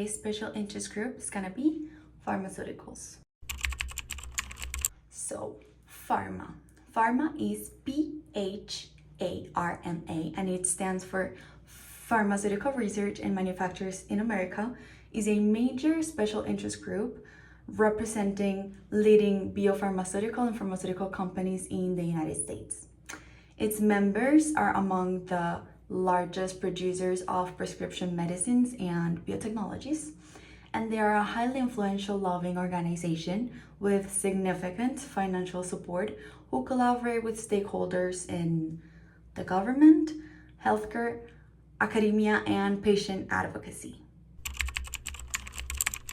today's special interest group is gonna be pharmaceuticals. So, pharma. Pharma is PHARMA, and it stands for Pharmaceutical Research and Manufacturers in America, is a major special interest group representing leading biopharmaceutical and pharmaceutical companies in the United States. Its members are among the largest producers of prescription medicines and biotechnologies, and they are a highly influential lobbying organization with significant financial support who collaborate with stakeholders in the government, healthcare, academia, and patient advocacy.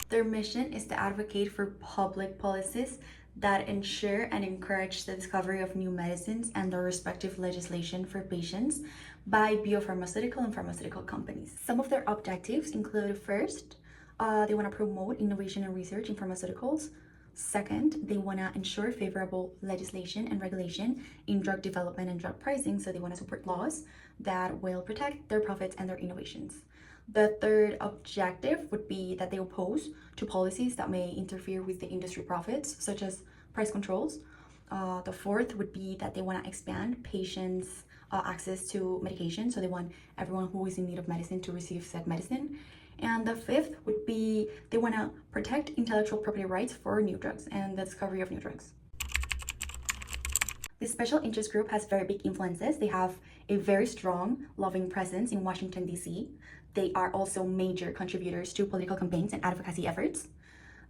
Their mission is to advocate for public policies that ensure and encourage the discovery of new medicines and their respective legislation for patients by biopharmaceutical and pharmaceutical companies. Some of their objectives include: first, they want to promote innovation and research in pharmaceuticals. Second, they want to ensure favorable legislation and regulation in drug development and drug pricing, so they want to support laws that will protect their profits and their innovations. The third objective would be that they oppose to policies that may interfere with the industry profits, such as price controls. The fourth would be that they want to expand patients' access to medication, so they want everyone who is in need of medicine to receive said medicine. And the fifth would be they want to protect intellectual property rights for new drugs and the discovery of new drugs. This special interest group has very big influences. They have a very strong lobbying presence in Washington, D.C. They are also major contributors to political campaigns and advocacy efforts.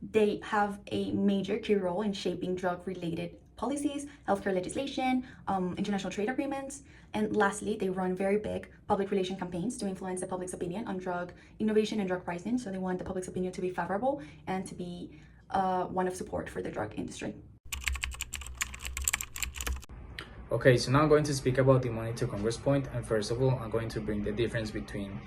They have a major key role in shaping drug-related policies, healthcare legislation, international trade agreements, and lastly, they run very big public relation campaigns to influence the public's opinion on drug innovation and drug pricing. So they want the public's opinion to be favorable and to be one of support for the drug industry. Okay, so now I'm going to speak about the money to Congress point, and first of all, I'm going to bring the difference between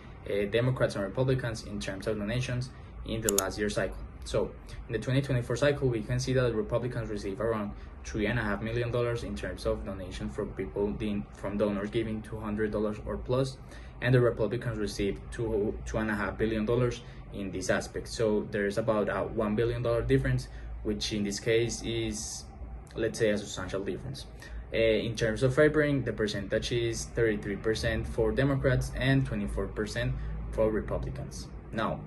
Democrats and Republicans in terms of donations in the last year cycle. So in the 2024 cycle, we can see that the Republicans receive around $3.5 million in terms of donation from people from donors giving $200 or plus, and the Republicans received $2.5 billion in this aspect. So there's about a $1 billion difference, which in this case is, let's say, a substantial difference. In terms of favoring, the percentage is 33% for Democrats and 24% for Republicans. Now,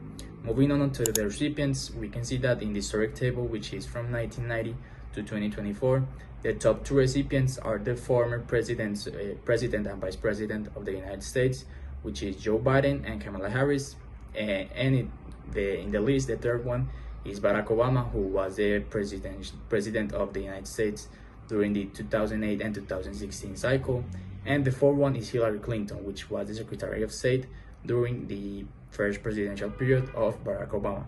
moving on to the recipients, we can see that in the historic table, which is from 1990 to 2024, the top two recipients are the former president and vice president of the United States, which is Joe Biden and Kamala Harris. And in the list, the third one is Barack Obama, who was the president of the United States during the 2008 and 2016 cycle. And the fourth one is Hillary Clinton, which was the Secretary of State during the first presidential period of Barack Obama.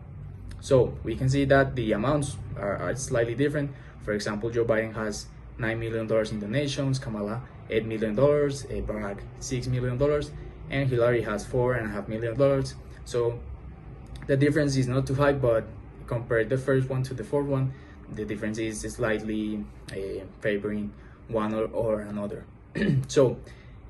So we can see that the amounts are slightly different. For example, Joe Biden has $9 million in donations, Kamala $8 million, Barack $6 million, and Hillary has $4.5 million. So the difference is not too high, but compare the first one to the fourth one, the difference is slightly favoring one or another. So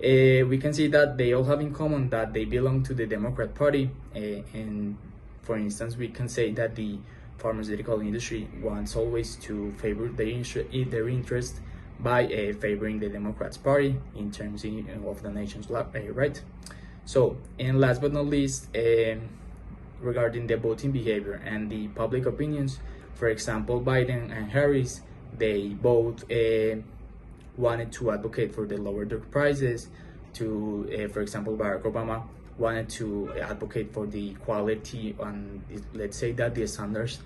we can see that they all have in common that they belong to the Democrat Party, and for instance, we can say that the pharmaceutical industry wants always to favor their interest by favoring the Democrats Party in terms of the nation's right. So, and last but not least, regarding the voting behavior and the public opinions, for example, Biden and Harris, they both wanted to advocate for the lower drug prices. For example, Barack Obama wanted to advocate for the quality, and let's say that the standards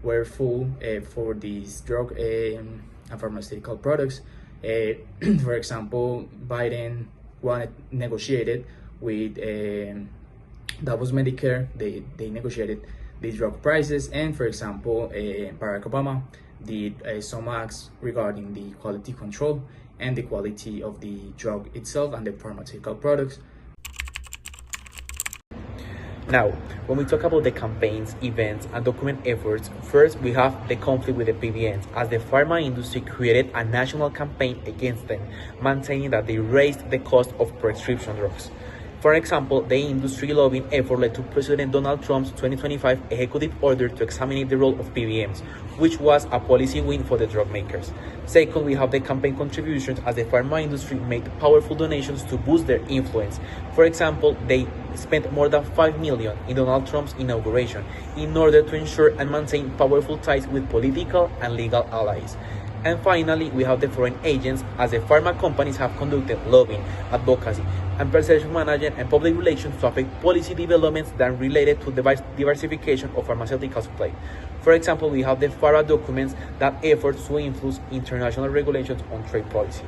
were full for these drug and pharmaceutical products. For example, Biden negotiated with that was Medicare. They negotiated the drug prices, and for example, Barack Obama did some acts regarding the quality control and the quality of the drug itself and the pharmaceutical products. Now, when we talk about the campaigns, events, and document efforts, first we have the conflict with the PBMs, as the pharma industry created a national campaign against them, maintaining that they raised the cost of prescription drugs. For example, the industry lobbying effort led to President Donald Trump's 2025 executive order to examine the role of PBMs, which was a policy win for the drug makers. Second, we have the campaign contributions as the pharma industry made powerful donations to boost their influence. For example, they spent more than $5 million in Donald Trump's inauguration in order to ensure and maintain powerful ties with political and legal allies. And finally, we have the foreign agents, as the pharma companies have conducted lobbying, advocacy, and perception management and public relations to affect policy developments that are related to the diversification of pharmaceutical supply. For example, we have the Fara documents that efforts to influence international regulations on trade policy.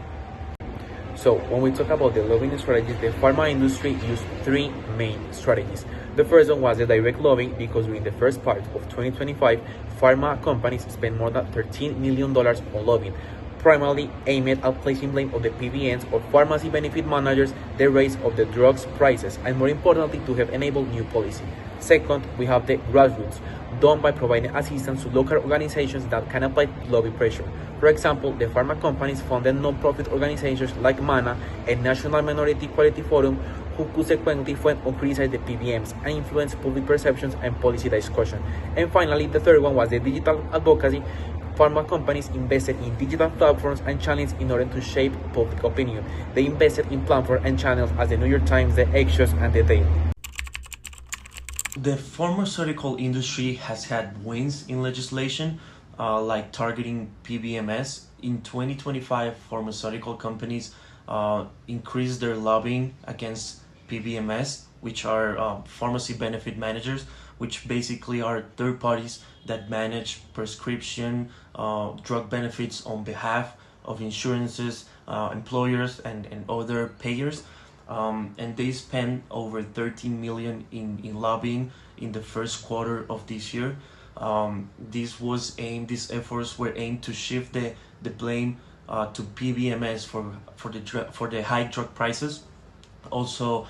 So, when we talk about the lobbying strategies, the pharma industry used three main strategies. The first one was the direct lobbying, because during the first part of 2025, pharma companies spent more than $13 million on lobbying, primarily aimed at placing blame on the PBMs or pharmacy benefit managers, the raise of the drugs prices, and more importantly, to have enabled new policy. Second, we have the grassroots, done by providing assistance to local organizations that can apply lobby pressure. For example, the pharma companies funded non-profit organizations like MANA and National Minority Quality Forum, who consequently went on criticize the PBMs and influence public perceptions and policy discussion. And finally, the third one was the digital advocacy. Pharma companies invested in digital platforms and channels in order to shape public opinion. They invested in platforms and channels as the New York Times, the Axios, and the Daily. The pharmaceutical industry has had wins in legislation, like targeting PBMS. In 2025, pharmaceutical companies increased their lobbying against PBMS, which are pharmacy benefit managers, which basically are third parties that manage prescription drug benefits on behalf of insurances, employers, and other payers. And they spent over 13 million in lobbying in the first quarter of this year. These efforts were aimed to shift the blame to PBMS for the high drug prices. Also,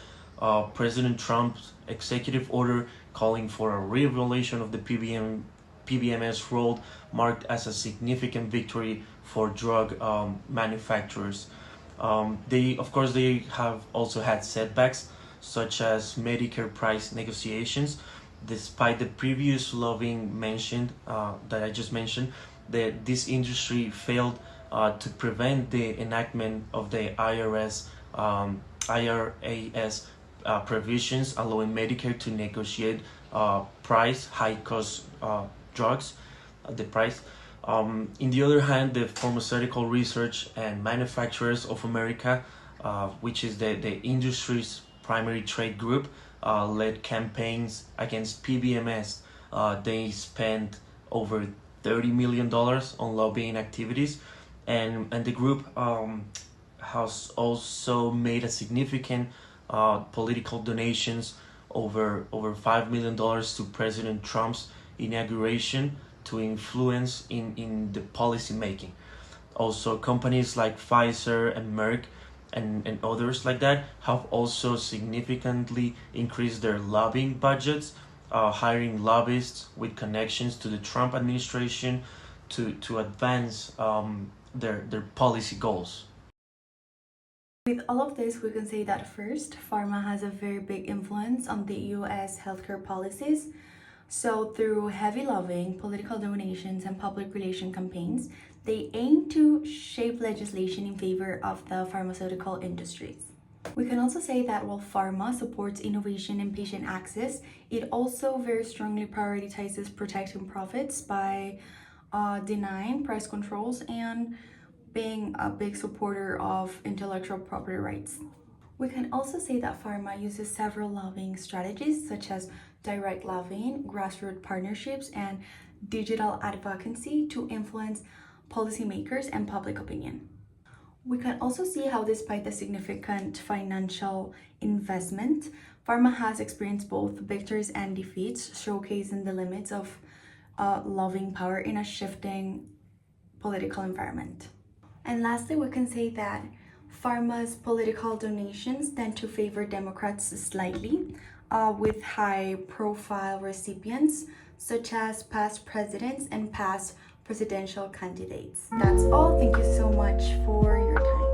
President Trump's executive order calling for a re-evaluation of the PBMS role marked as a significant victory for drug manufacturers. They have also had setbacks, such as Medicare price negotiations. Despite the previous lobbying that I just mentioned, this industry failed to prevent the enactment of the IRAS provisions allowing Medicare to negotiate high-cost drugs, the price. In the other hand, the Pharmaceutical Research and Manufacturers of America, which is the industry's primary trade group, led campaigns against PBMS. They spent over $30 million on lobbying activities, and the group has also made a significant political donations, over $5 million to President Trump's inauguration, to influence in the policy making. Also, companies like Pfizer and Merck and others like that have also significantly increased their lobbying budgets, hiring lobbyists with connections to the Trump administration to advance their policy goals. With all of this, we can say that first, pharma has a very big influence on the US healthcare policies. So through heavy lobbying, political donations, and public relation campaigns, they aim to shape legislation in favor of the pharmaceutical industries. We can also say that while pharma supports innovation and patient access, it also very strongly prioritizes protecting profits by denying price controls and being a big supporter of intellectual property rights. We can also say that pharma uses several lobbying strategies, such as direct lobbying, grassroots partnerships, and digital advocacy to influence policymakers and public opinion. We can also see how, despite the significant financial investment, pharma has experienced both victories and defeats, showcasing the limits of lobbying power in a shifting political environment. And lastly, we can say that pharma's political donations tend to favor Democrats slightly, with high-profile recipients, such as past presidents and past presidential candidates. That's all. Thank you so much for your time.